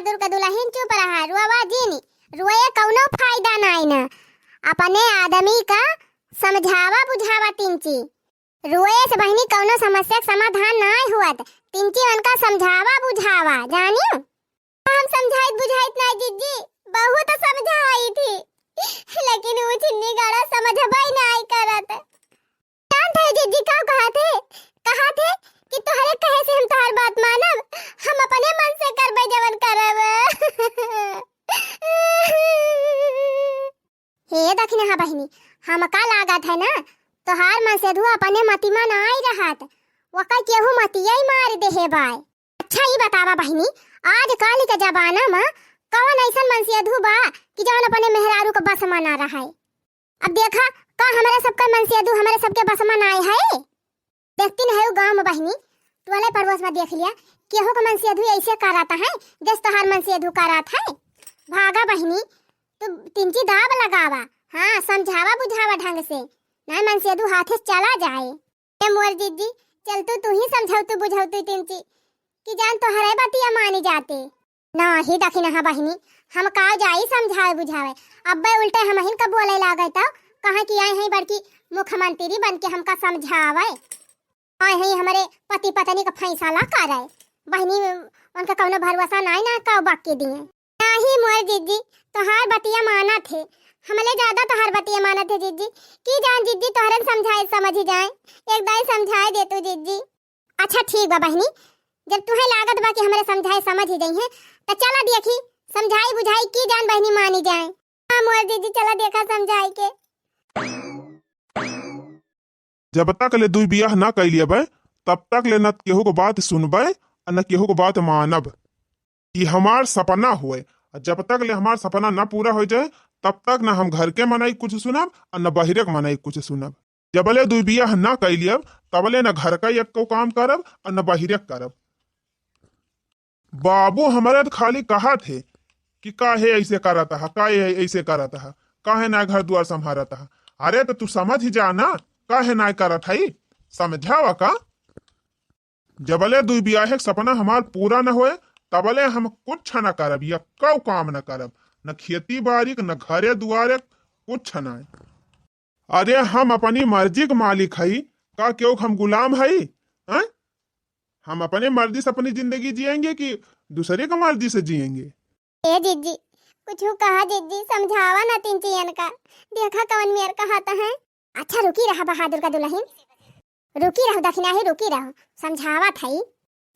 बहादुर का दुल्हन चुप रहा रुआ जीनी रुए कौनो फायदा नहीं न अपने आदमी का समझावा बुझावा तिंची रुए से बहनी कौनो समस्या का समाधान नहीं हुआ तिंची उनका समझावा बुझावा जानियो हम समझाइत बुझाइत नहीं जीजी बहुत समझाई थी लेकिन वो चिन्नी गाड़ा समझबाई नहीं करत जानते है जीजी का कहा थे कि तोहरे कहे से हम तोहर बात मानब हम अपने मन से करबे जवन करब हे दखिन हा बहिनी हम का लागत है ना तोहार मन से धुआ अपने मतिमा नहीं रहत वका केहू मतिया ही मार दे हे बाय अच्छा ही बतावा बहिनी आज काल के जमाना में कौन ऐसा मन से धुबा कि जवन अपने मेहरारू को बस में ना रहा है अब देखा का हमारे सबका मन से धु हमारे सबके बस में ना है देखती न है गांव में बहिनी टोले पड़ोस में देख लिया केहू का मन से धु ऐसे कराता है जस तोहार मन से धु करात है भागा बहिनी तू तिंची दाब लगावा हाँ समझावा बुझावा ढंग से ना मन से धु हाथे चला जाए ए मोर जीजी चल तू ही समझाऊ तू बुझाऊ तू तिंची कि जान तो हरे बातिया मानी जाते ना ही दखिन हा बहिनी हम का जाई समझाए बुझावे अब्बे उल्टे हम हिन का बोले लागे तो कहा कि आई है बड़की मुख्यमंत्री बन के हमका समझावे आए है हमारे पति पत्नी का फैसला करे बहिनी उनका कौनो भरोसा नहीं ना का बाकी दिए नहीं मोर जीजी तोहार बतिया माना थे हमले ज्यादा तोहार बतिया माना थे जीजी की जान जीजी तोहरन समझाए समझ ही जाए एक दाई समझाए दे तू जीजी अच्छा ठीक बा बहिनी जब तुम्हें लागत बा कि हमारे समझाए समझ ही गई है तो चला देखी समझाई बुझाई की जान बहनी मानी जाए हाँ मोर दीदी चला देखा समझाई के जब तक ले दुई बियाह ना कर लिया तब तक ले न केहू को बात सुनबे और न केहू को बात मानब कि हमार सपना हुए जब तक ले हमार सपना ना पूरा हो जाए तब तक न हम घर के मनाई कुछ सुनब और न बहिरे के मनाई कुछ सुनब जबले दुई बियाह ना कर लियब तबले न घर का एक को काम करब और न बहिरे करब बाबू हमारे तो खाली कहा थे कि काहे ऐसे करता है काहे ऐसे करता है काहे ना घर द्वार संभालता है अरे तो तू समझ ही जा ना काहे ना करत है समझावा का जबले दुई बियाह सपना हमार पूरा न होए तबले हम कुछ न करब या कौ काम न करब न खेती बाड़ी न घरे दुआरे कुछ न अरे हम अपनी मर्जी के मालिक हई का क्यों हम गुलाम हई हम अपने मर्जी से अपनी जिंदगी जिएंगे कि दूसरे की मर्जी से जिएंगे ए जीजी कुछ कहा जीजी समझावा ना तिंचियन का देखा कवन मेर कहता है अच्छा रुकी रहा बहादुर का दुल्हन रुकी रहो दखिना ही रुकी रहो समझावा थई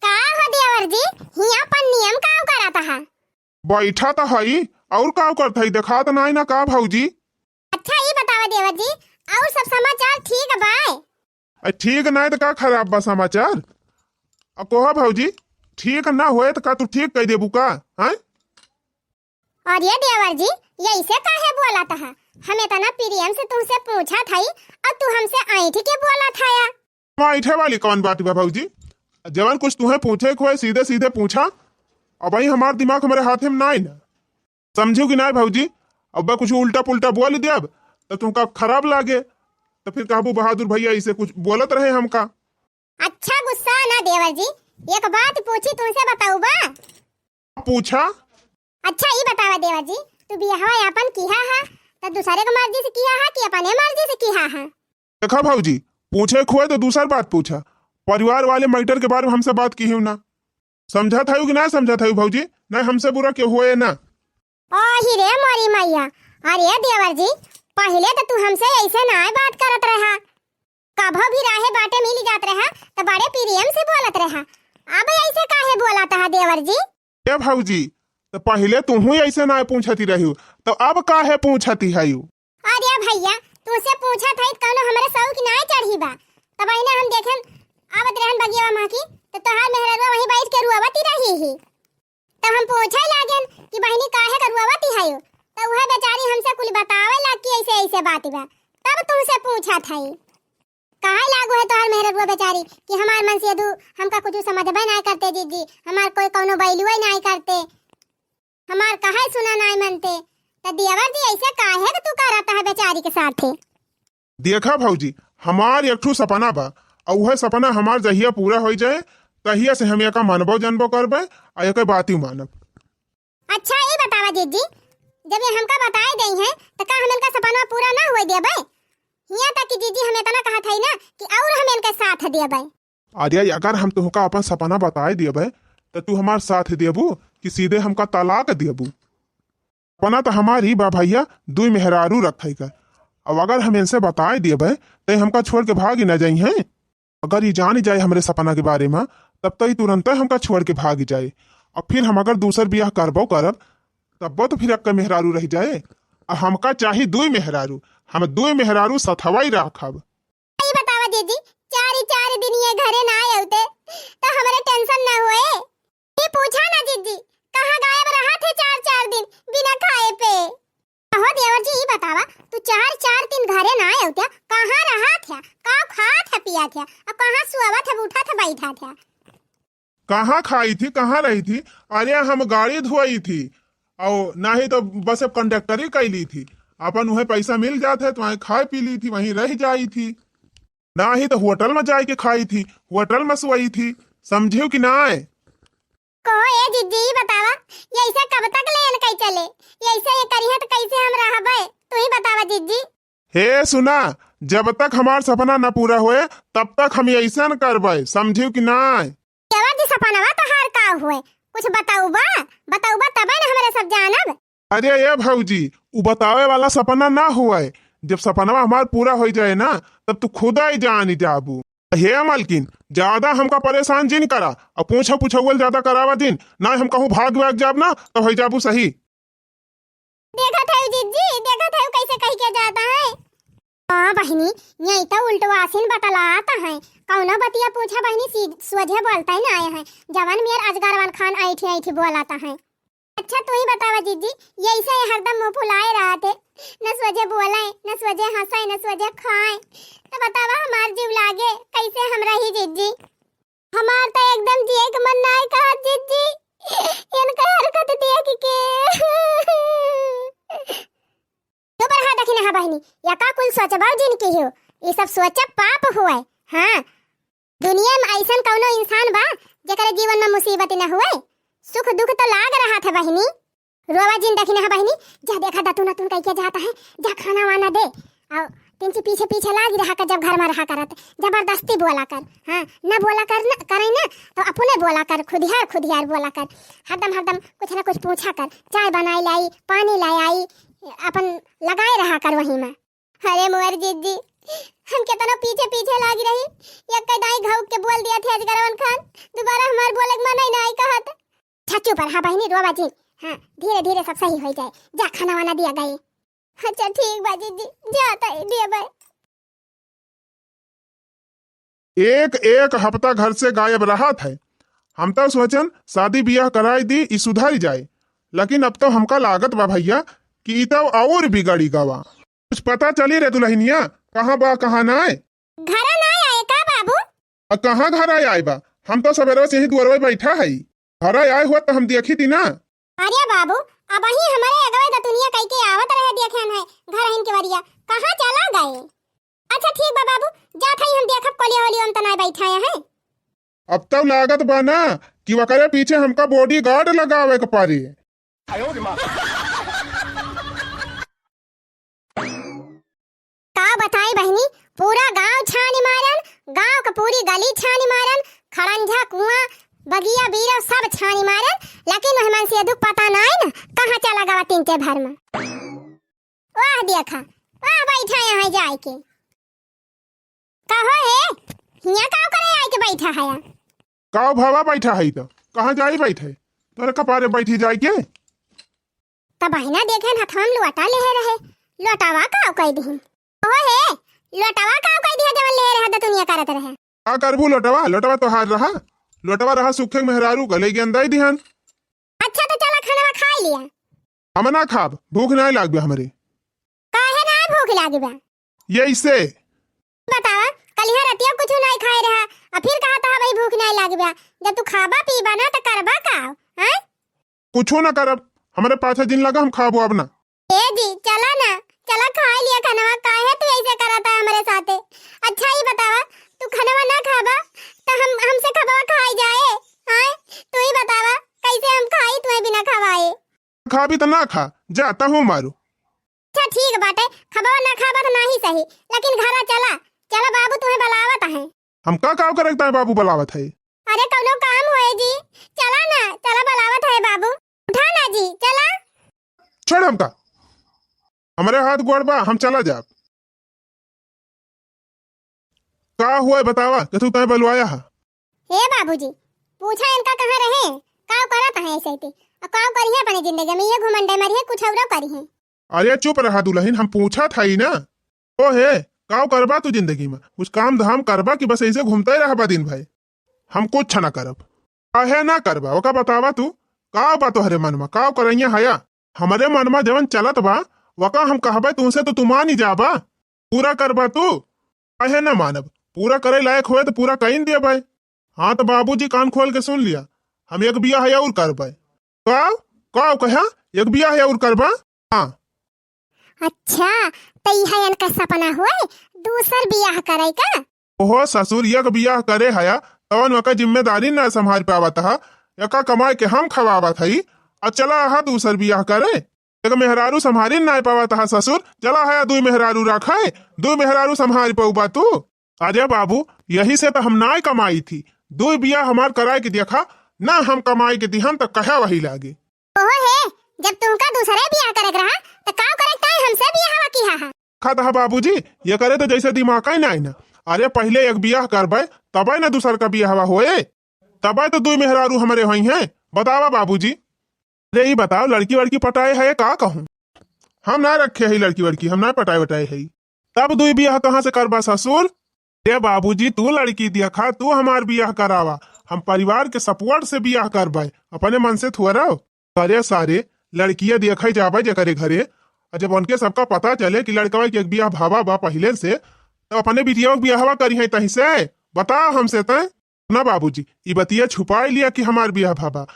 का हो देवर जी हिया पर नियम काम कराता है बैठा तो हई और का करत हई देखा तो नहीं ना का भौजी अच्छा ये बतावा देवर जी और सब समाचार ठीक बाय ठीक नहीं तो का खराब बा समाचार अब कोहा भौजी ठीक ना होए तो का तू ठीक कह देबू का हैं और ये देवर जी ये इसे काहे बोला था हमें तो ना प्रियम से तुमसे पूछा था और तू हमसे ऐठ के बोला था या ऐठे वाली कौन बात बा भौजी जवन कुछ तुम्हें पूछे को सीधे सीधे पूछा अब भाई हमार दिमाग हमारे हाथ में नहीं ना समझू कि नहीं भौजी अब कुछ उल्टा पुल्टा बोल देब तो तुमका खराब लागे तो फिर कहबू बहादुर भैया इसे कुछ बोलत रहे हमका अच्छा गुस्सा ना देवर जी एक बात पूछी तुमसे बताऊ बा पूछा अच्छा ये बतावा देवर जी तू बियाह अपन किया है तो दूसरे की मर्जी से किया है कि अपने मर्जी से किया है देखा भौजी पूछे खोए तो दूसर बात पूछा परिवार वाले मैटर के बारे में हमसे बात की ना समझा था कि ना समझा था भौजी नहीं हमसे बुरा क्यों हुए ना ही रे मोरी मैया अरे देवर जी पहले तो तू हमसे ऐसे ना बात करत रहा कभो भी राहे बाटे मिल जात रहा तो बड़े प्रियम से बोलत रहा अब ऐसे काहे बोलाता है देवर जी ए भौजी तो पहले तू ही ऐसे ना पूछती रही तो अब काहे पूछती है अरे भैया तुझसे पूछा था कौनो हमारे सऊ की नाय चढ़ी बा तब ना हम देखन आवत रहन बगिया मां की तो तोहार मेहरवा वहीं बैठ के रुआवती रही ही तब हम पूछे लागन कि बहनी काहे कर रुआवती है तो वह बेचारी हमसे कुछ बतावे लग कि ऐसे ऐसे बात बा तब तुमसे पूछा था काहे लागू है तोहार मेहरवा बेचारी कि हमार मन से दू हमका कुछ समझबे नहीं करते जीजी हमार कोई कौनो बैलुए नहीं करते हमार काहे सुना नहीं मनते तो देवर जी ऐसे काहे कि तू करता है बेचारी के साथ देखा भौजी हमार एक ठो सपना बा और वह सपना हमार जहिया पूरा हो जाए तहिया से हम एक मानबो जानबो करबे आ एक बात ही मानब अच्छा ये बतावा जीजी, जब ये हमका बताए गई हैं तो का हम इनका सपना पूरा ना हुए देबे? यहाँ तक कि जीजी हमें इतना कहा था ना कि और हम इनका साथ देबे। अरे अगर हम तुमका अपन सपना बताए देबे तो तू हमार साथ देबू कि सीधे हमका तलाक देबू? सपना तो हमारी बा भैया, दुई मेहरारू रखे कर। अब अगर हम इनसे बताए देबे तो हमका छोड़ के भागी न जाई हैं। अगर ये जान जाए हमारे सपना के बारे में तब तो ये तुरंत हमका छोड़ के भाग जाए। और फिर हम अगर दूसर ब्याह करबो करब तब तो फिर अक्का मेहरारू रह जाए। और हमका चाहिए दुई मेहरारू, हम दुई मेहरारू सथवाई रखब। ये बतावा जीजी, चार दिन ये घरे ना आए होते तो हमारे टेंशन ना हुए। ये पूछा ना जीजी कहाँ गायब रहा थे 4 दिन बिना खाए पे? हो देवर जी ये बतावा, तू 4 दिन घरे ना आए होते, कहाँ रहा था, का खा था पिया था और कहाँ सुआवा था उठा था बैठा था? कहाँ खाई थी, कहाँ रही थी? अरे हम गाड़ी धोई थी और ना ही तो बस कंडक्टरी कैली थी। अपन वही पैसा मिल जाते तो वहीं खाई पी ली थी, वहीं रह जाई थी। ना ही तो होटल में जाके खाई थी, होटल में सोई थी। समझियो कि ना आए? कहो ए जीजी बतावा, ये ऐसे कब तक लेन कई चले? ये ऐसे ये करिए तो कैसे हम रहबे? तू ही बतावा जीजी। हे सुना, जब तक हमार सपना न पूरा होए तब तक हम ऐसा न करबे। समझियो कि ना आए? केवा जी सपनावा तहार का हुए? कुछ बताऊबा तबे न हमरे सब जानब। अरे ये भौजी, उ बतावे वाला सपना ना हुए। जब सपना हमार पूरा हो जाए ना तब तू खुद ही जान जाबू। हे मालकिन, ज्यादा हमका परेशान जिन करा और पूछल ज्यादा करावा दिन ना। हम कहूँ भाग जाब ना तो हो जाबू सही। देखा था जीजी, देखा था कैसे कह के जाता है। हाँ बहनी, यही तो उल्टवासिन बतलाता है। कौनो बतिया पूछा बहनी सोझे बोलता ही ना आया है। जवान मेर अजगरवन खान ऐठी बोलाता है। अच्छा तू ही बतावा जीजी, ये ऐसे हरदम मुंह फुलाए रहा थे, न सोझे बोले न सोझे हंसाए न सोझे खाए। तो बतावा हमार जीव लागे कैसे हम रही जीजी? हमार तो एकदम जिए के मन ना कहा जीजी, इनका हरकत देख के। तो पर हाँ देखी ना बहनी, या का कुल सोचबाव जिन की हो, ये सब सोचब पाप हुए। हाँ, दुनिया में ऐसा कौनो इंसान बा जेकर जीवन में मुसीबत न हुए? सुख दुख तो लाग रहा था बहनी। रोवा जिन देखी ना बहनी, जा देखा दतुन कह के जाता है, जा खाना वाना दे। और तिनसे पीछे लाग रहा कर, जब घर में रहा करत जबरदस्ती बोला कर। हाँ, न बोला कर न करे ना तो अपने बोला कर, खुदियार बोला कर। हरदम कुछ न कुछ पूछा कर, चाय बनाई लाई, पानी लाई आई, अपन लगाए रहा कर वहीं में। अरे मोर जीजी, हम कितना पीछे लागी रही, एक कदाई घाव के बोल दिया थे अजगरवन खान, दोबारा हमार बोले के मन नहीं कहत। छच्चू पर हाँ बहनी रोवा जी, हाँ धीरे सब सही हो जाए। जा खाना वाना दिया गए। अच्छा ठीक बा जीजी, जाता है दिया भाई। एक हफ्ता घर से गायब रहा था। हम तो सोचन शादी ब्याह कराई दी ई सुधर जाए, लेकिन अब तो हमका लागत बा भैया कि ई तो और बिगड़ी गवा। कुछ पता चली रे दुल्हनिया कहाँ बा कहाँ ना आए? घर ना आए का बाबू? कहाँ घर आए बा? हम तो सवेरे से ही दुआर बैठा है। घर आए हुआ तो हम देखी थी ना। अरे बाबू, अब ही हमारे अगवे द दुनिया कह के आवत रहे देखे है घर हिन के वरिया कहाँ चला गए? अच्छा ठीक बा बाबू, जा थई हम देखब कोलिया वाली हम तना बैठा है। अब तो लागत बा ना कि वकरे पीछे हमका बॉडी गार्ड लगावे के पारी। का बताई बहनी, पूरा गांव छानी मारन, गांव का पूरी गली छानी मारन, खड़ंजा कुआं बगिया बीरा सब छानी मारन, लेकिन मेहमान से दुख पता ना है ना कहाँ चला गवा तीन के भर में। वाह देखा, वाह बैठा यहाँ जाए के। कहो है हिया का करे आए के बैठा है? का भावा बैठा है तो कहाँ जाई बैठे? तोरे कपारे बैठी जाए के? तब बहना देखे ना हम लोटा ले रहे, लोटावा का कह दी। कहो है लोटावा का कह दी जवन ले रहा द दुनिया करत रहे। का करबू लोटवा तो हार रहा। लोटवा रहा सूखे मेहरारू गले के अंदर ध्यान। अच्छा तो चला खाना खा लिया। हम ना खाब, भूख नहीं लाग हमरे। काहे ना भूख लागी बा? ये इसे बतावा, कल यहाँ रतिया कुछ नहीं खाए रहा, और फिर कहा था भाई भूख नहीं लागी बा। जब तू खाबा पीबा ना तो करबा का? हैं? कुछो ना करब, हमारे 5 दिन लगा हम खाबो अब ना। ए जी चला ना, चला खा लिया खाना। काहे तू ऐसे करता है हमारे साथे? अच्छा ही बतावा, तू खाना ना खाबा तो हम हमसे खबा खाई जाए? हैं? तू ही बतावा कैसे हम खाई तुम्हें बिना खवाए? खा भी तो ना खा, जाता हूँ मारू। अच्छा ठीक बाटे, खबा ना खाबा तो नहीं सही, लेकिन घरा चला चला, बाबू तुम्हें बुलावत है। हम का काम करता है बाबू बुलावत है? अरे कौनो काम हुए जी, चला ना, चला बुलावत है बाबू, उठा ना जी, चला। छोड़ हमका, हमारे हाथ गोड़ बा, हम चला जाब। का हुआ है बतावा कि तू तय बुलवाया है? हे बाबूजी, पूछा इनका कहाँ रहे, काव करत है ऐसे ही, और काव करी है अपनी जिंदगी में, ये घुमंडे मरी कुछ और करी है। अरे चुप रहा दुल्हन, हम पूछा था ही ना। ओ है काव करबा तू जिंदगी में, कुछ काम धाम करबा कि बस ऐसे घूमते ही रहा दिन भाई? हम कुछ ना करब। काहे ना करबा ओका बतावा तू, का बा तोहरे मन में, काव करैया हया? हमारे मन में जवन चलत बा वका हम कहबे तुमसे तो तू मान ही जाबा, पूरा करबा तू। काहे ना मानब, पूरा करे लायक हुए तो पूरा कहीं दिया भाई। हाँ तो बाबूजी कान खोल के सुन लिया, हम एक बिया है और करबे। काव काव कहा एक बिया है और करबा? हाँ। अच्छा तई है इनका सपना हुए दूसर बियाह करे का? ओहो ससुर एक बियाह करे हया तवन वका जिम्मेदारी न संभाल पावत हा, यका कमाए के हम खवावत हई, और चला हा दूसर बियाह करे। एक मेहरारू संभाली ना पावत हा ससुर, चला है दुई मेहरारू रखाए, दुई मेहरारू संभाल पाऊबा तू? अरे बाबू यही से तो हम ना कमाई थी, दुई बियाह हमार कराए के देखा ना, हम कमाई के दिहन तो कहा वही लागे। ओहो है, जब तुमका दूसरे बियाह करे रहा तो काव करे ताई हमसे बियाह की हा? खाता है बाबूजी, ये करे तो जैसे दिमाग ही ना ना। अरे पहले एक बियाह करबे तबे ना दूसर का बियाह होए, तबे तो दुई मेहरारू हमारे हुई हैं। बतावा बाबूजी। अरे ये बताओ लड़की वड़की पटाए है का कहूँ? हम ना रखे है लड़की वड़की, हम ना पटाए वटाए है, तब दुई बियाह कहाँ से करबा ससुर? अरे बाबूजी तू लड़की देखा, तू हमार बियाह करावा, हम परिवार के सपोर्ट से बियाह करबे, अपने मन से थोड़ा। अरे सारे लड़कियां देखे जाबे जकरे घरे, और जब उनके सबका पता चले कि लड़का के एक बियाह भावा बा पहले से, तो अपने बिटिया बियाहवा करी है तही से बताओ हमसे तय ना। बाबूजी ये बतिया छुपा लिया कि हमार बियाह भावा,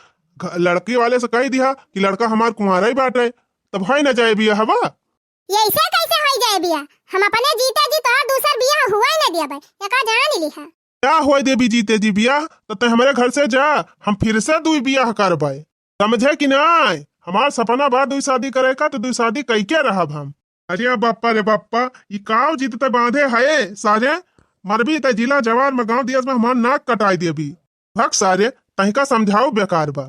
लड़के वाले से कह दिया कि लड़का हमार कुंवारा ही बाटे, तब है न जाए बियाहवा। ये ऐसे कैसे हो जाए बियाह? हम अपने जीते जी तो दूसर बियाह हुआ ही ना दिया भाई, ये का जान लिहा। क्या हो देवी जीते जी बियाह, तो हमारे घर से जा, हम फिर से दुई बियाह करबे, समझे कि नहीं? हमार सपना बा दुई शादी करे का, तो दुई शादी कई के रहब हम। अरे बाप्पा रे बाप्पा, ये काव जीतते बांधे है सारे, मरबी त जिला जवार में गांव दियस में हमार नाक कटाई देबी। भग सारे तहिका समझाओ बेकार बा।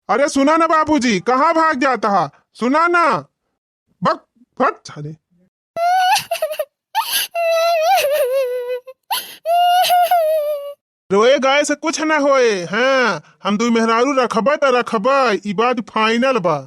अरे सुना ना बाबूजी, कहाँ भाग जाता है, सुना ना। भग फट सारे। रोए गाय से कुछ न होए, हाँ हम दुई मेहरारू रखबे तो रखबे, ई बात फाइनल बा।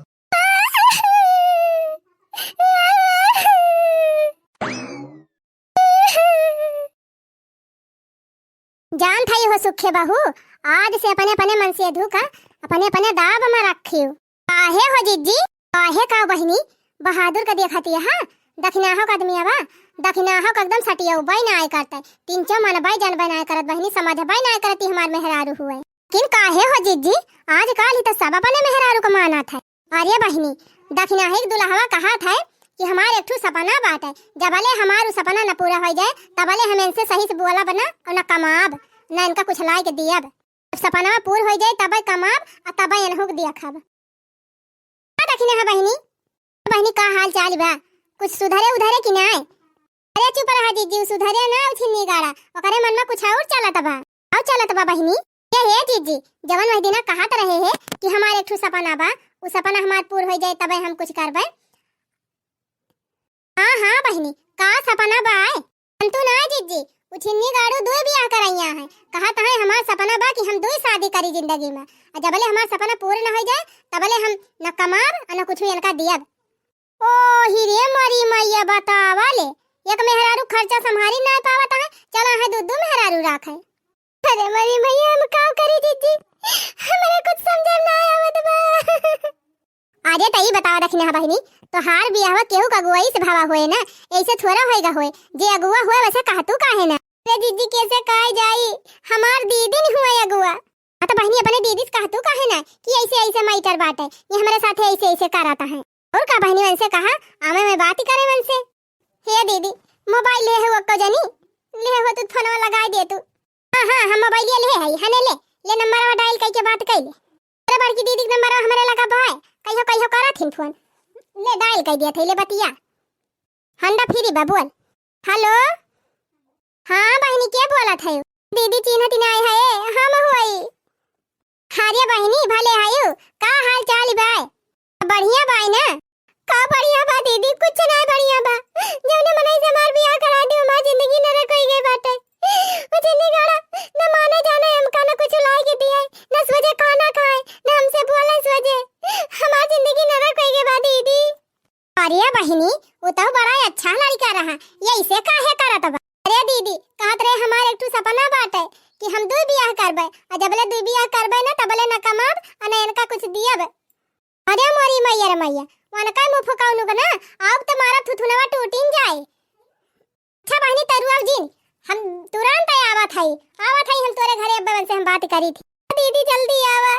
जान था हो सुखे बहू, आज से अपने अपने मन से धूका अपने अपने दाब में रखियो। काहे हो जिज्जी, काहे का बहिनी बहादुर का देखती है? दखना हो आदमी बा, दखना हो एकदम सटिया बाई ना आय करता, तीन चो मन बाई जान बनाए करत बहिनी, समझ बाई ना करती हमार मेहरारू हुए। किन काहे हो जिज्जी, आज काल ही तो सब अपने मेहरारू को माना था। अरे बहिनी दखना है दुल्हवा कहा था कि हमारे एक सपना बात है, जबले हमारू सपना न पूरा हो जाए तबले हम इनसे सही से बोला बना और न कमाब न इनका कुछ लाई के दियब। सपना पूरा हो जाए तब कमाब और तब इनहु के दिया खब। दखना है बहिनी, बहिनी का हाल चाल बा, कुछ सुधरे उधरे कि नहीं? अरे चुप रहा जीजी, सुधरे ना उछिनी गाड़ा, ओकरे मन में कुछ और चलत बा, और चलत बा बहिनी। ये है जीजी जवन वही दिना कहत रहे है कि हमारे एक सपना बा, उ सपना हमार पूरा हो जाए तब हम कुछ करबे। हाँ हाँ बहिनी का सपना बा है? अंतु ना जीजी उछिनी गाड़ू दुई बियाह करैया है, कहा है हमार सपना बा कि हम दुई शादी करी जिंदगी में, और जबले हमार सपना पूरा न हो जाए तबले हम न कमाब और न कुछ इनका दियब। ओ हिरे मरी मैया बतावा ले, एक मेहरारू खर्चा संभाली ना पावत है, चला है दू मेहरारू राखे। अरे मरी मैया हम का करी जीजी, हमारे कुछ समझ ना आवत बा। अरे तई बतावा रखना है बहिनी, तो हार बियाह केहू का अगुवाई से भावा होए ना, ऐसे थोड़ा होएगा होए, जे अगुआ हुए वैसे कहतू काहे ना। अरे दीदी कैसे कहे जाई, हमार दीदी नहीं हुए अगुआ। तो बहिनी अपने दीदी से कहतू काहे ना कि ऐसे ऐसे माइटर बाटे, ये हमारे साथ ऐसे ऐसे कराता है। और का बहिनी उनसे कहा आमे मैं बात ही करे मन से। हे दीदी मोबाइल ले है वो जनी, ले हो तो फोन लगा दे तू। हां हां हम मोबाइल ले है हने ले नंबर डायल करके बात कर ले। अरे बड़की दीदी नंबर हमारे लगा भाई, कहियो कहियो बहन फोन ले डायल कर दिया थे ले बतिया हंडा फ्री बा बोल हेलो हाँ बहनी क्या बोला था दीदी चिन्हत नहीं है हम होई हारे बहनी भले आयो का हाल चाल बाय बढ़िया बाय ना का बढ़िया बा दीदी कुछ ना बढ़िया बा जौने मनई से हमार बियाह करा दियो हमार जिंदगी नरक होई गई बाटे ओ जिंदगी गाड़ा न माने जाने हमका न कुछ लाई के दिए न सोचे खाना खाए न हमसे बोले सोचे हमार जिंदगी नरक होई गई बा दीदी अरे बहनी वो तो बड़ा अच्छा लड़का रहा ये इसे काहे करत बा अरे दीदी कहत रहे हमार एक सपना बाटे कि हम दू बियाह करबे आ जबले दू बियाह करबे ना तबले न कमाब आ न इनका कुछ दियब अरे मोरी मैया रे मैया वन का मुंह फुकाउनु का ना अब तुम्हारा थुथुनवा टूटिन जाए अच्छा बहनी तरुआ जिन हम तुरंत आवत हई हम तोरे घरे अब्बा से हम बात करी थी दीदी जल्दी आवा